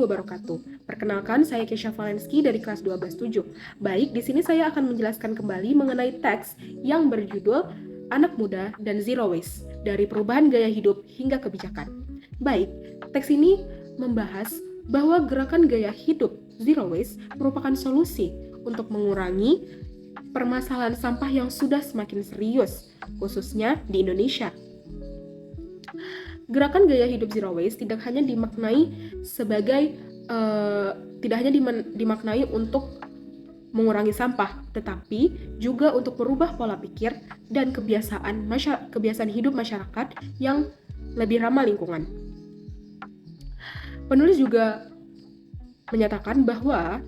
wabarakatuh. Perkenalkan, saya Kesha Valensky dari kelas 12-7. Baik, di sini saya akan menjelaskan kembali mengenai teks yang berjudul Anak Muda dan Zero Waste, dari perubahan gaya hidup hingga kebijakan. Baik, teks ini membahas bahwa gerakan gaya hidup Zero Waste merupakan solusi untuk mengurangi permasalahan sampah yang sudah semakin serius, khususnya di Indonesia. Gerakan gaya hidup zero waste tidak hanya dimaknai sebagai dimaknai untuk mengurangi sampah, tetapi juga untuk merubah pola pikir dan kebiasaan hidup masyarakat yang lebih ramah lingkungan. Penulis juga menyatakan bahwa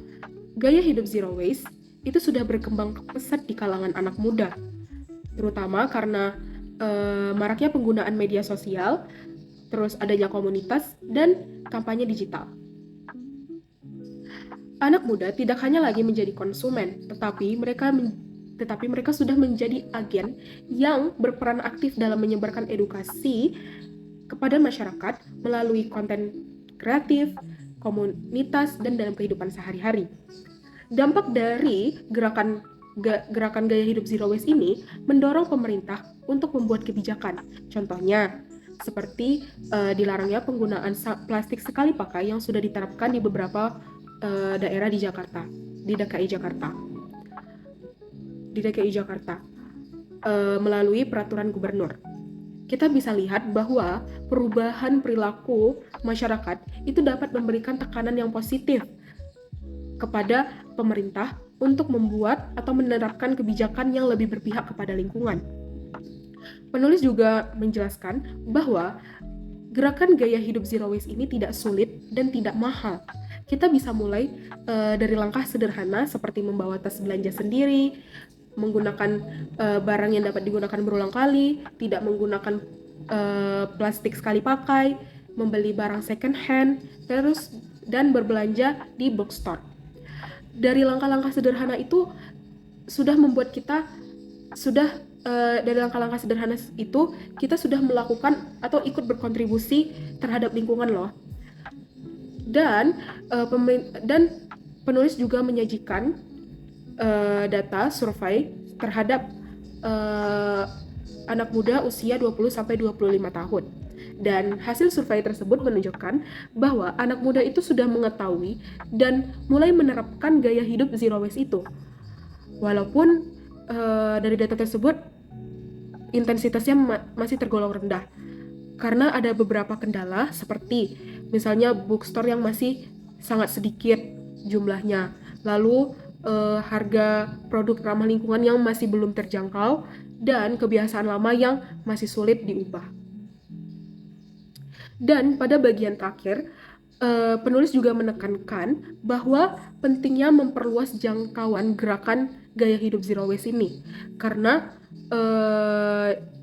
gaya hidup zero waste itu sudah berkembang pesat di kalangan anak muda, terutama karena maraknya penggunaan media sosial, terus adanya komunitas dan kampanye digital. Anak muda tidak hanya lagi menjadi konsumen, tetapi mereka sudah menjadi agen yang berperan aktif dalam menyebarkan edukasi kepada masyarakat melalui konten kreatif, komunitas, dan dalam kehidupan sehari-hari. Dampak dari gerakan gaya hidup zero waste ini mendorong pemerintah untuk membuat kebijakan. Contohnya, seperti dilarangnya penggunaan plastik sekali pakai yang sudah diterapkan di beberapa daerah di Jakarta, di DKI Jakarta, melalui peraturan gubernur. Kita bisa lihat bahwa perubahan perilaku masyarakat itu dapat memberikan tekanan yang positif kepada pemerintah untuk membuat atau menerapkan kebijakan yang lebih berpihak kepada lingkungan. Penulis juga menjelaskan bahwa gerakan gaya hidup zero waste ini tidak sulit dan tidak mahal. Kita bisa mulai dari langkah sederhana seperti membawa tas belanja sendiri, menggunakan barang yang dapat digunakan berulang kali, tidak menggunakan plastik sekali pakai, membeli barang second hand, dan berbelanja di bookstore. Dari langkah-langkah sederhana itu kita sudah melakukan atau ikut berkontribusi terhadap lingkungan loh. Dan penulis juga menyajikan data survei terhadap anak muda usia 20-25 tahun. Dan hasil survei tersebut menunjukkan bahwa anak muda itu sudah mengetahui dan mulai menerapkan gaya hidup zero waste itu. Walaupun dari data tersebut intensitasnya masih tergolong rendah, karena ada beberapa kendala seperti misalnya bookstore yang masih sangat sedikit jumlahnya, lalu harga produk ramah lingkungan yang masih belum terjangkau, dan kebiasaan lama yang masih sulit diubah. Dan pada bagian terakhir, penulis juga menekankan bahwa pentingnya memperluas jangkauan gerakan gaya hidup zero waste ini, karena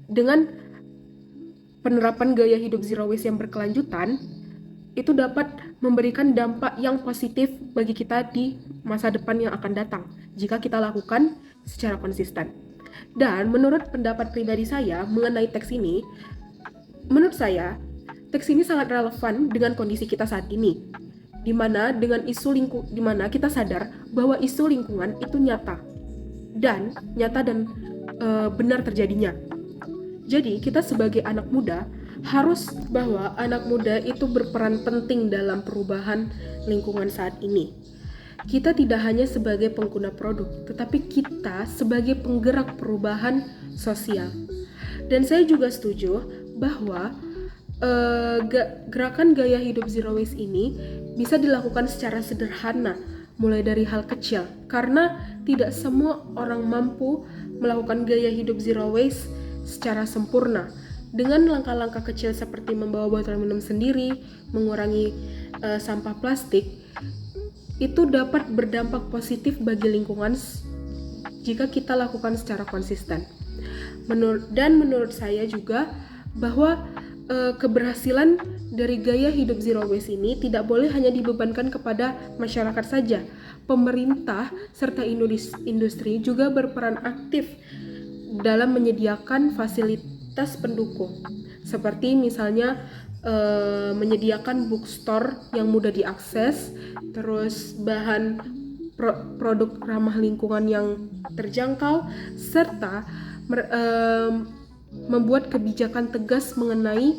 dengan penerapan gaya hidup zero waste yang berkelanjutan itu dapat memberikan dampak yang positif bagi kita di masa depan yang akan datang jika kita lakukan secara konsisten. Dan menurut pendapat pribadi saya mengenai teks ini, menurut saya teks ini sangat relevan dengan kondisi kita saat ini, di mana kita sadar bahwa isu lingkungan itu nyata dan benar terjadinya. Jadi kita sebagai anak muda harus bahwa anak muda itu berperan penting dalam perubahan lingkungan saat ini. Kita tidak hanya sebagai pengguna produk, tetapi kita sebagai penggerak perubahan sosial. Dan saya juga setuju bahwa gerakan gaya hidup zero waste ini bisa dilakukan secara sederhana, mulai dari hal kecil, karena tidak semua orang mampu melakukan gaya hidup zero waste secara sempurna. Dengan langkah-langkah kecil seperti membawa botol minum sendiri, mengurangi sampah plastik, itu dapat berdampak positif bagi lingkungan jika kita lakukan secara konsisten. Menurut saya juga bahwa keberhasilan dari gaya hidup zero waste ini tidak boleh hanya dibebankan kepada masyarakat saja. Pemerintah serta industri juga berperan aktif dalam menyediakan fasilitas pendukung, seperti misalnya menyediakan bookstore yang mudah diakses, terus bahan produk ramah lingkungan yang terjangkau, serta membuat kebijakan tegas mengenai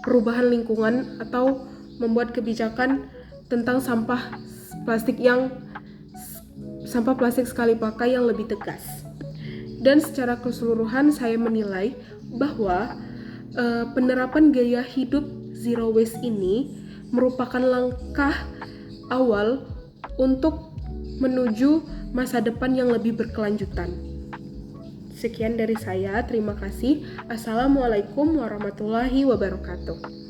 perubahan lingkungan atau membuat kebijakan tentang sampah plastik sekali pakai yang lebih tegas. Dan secara keseluruhan saya menilai bahwa penerapan gaya hidup zero waste ini merupakan langkah awal untuk menuju masa depan yang lebih berkelanjutan. Sekian dari saya, terima kasih. Assalamualaikum warahmatullahi wabarakatuh.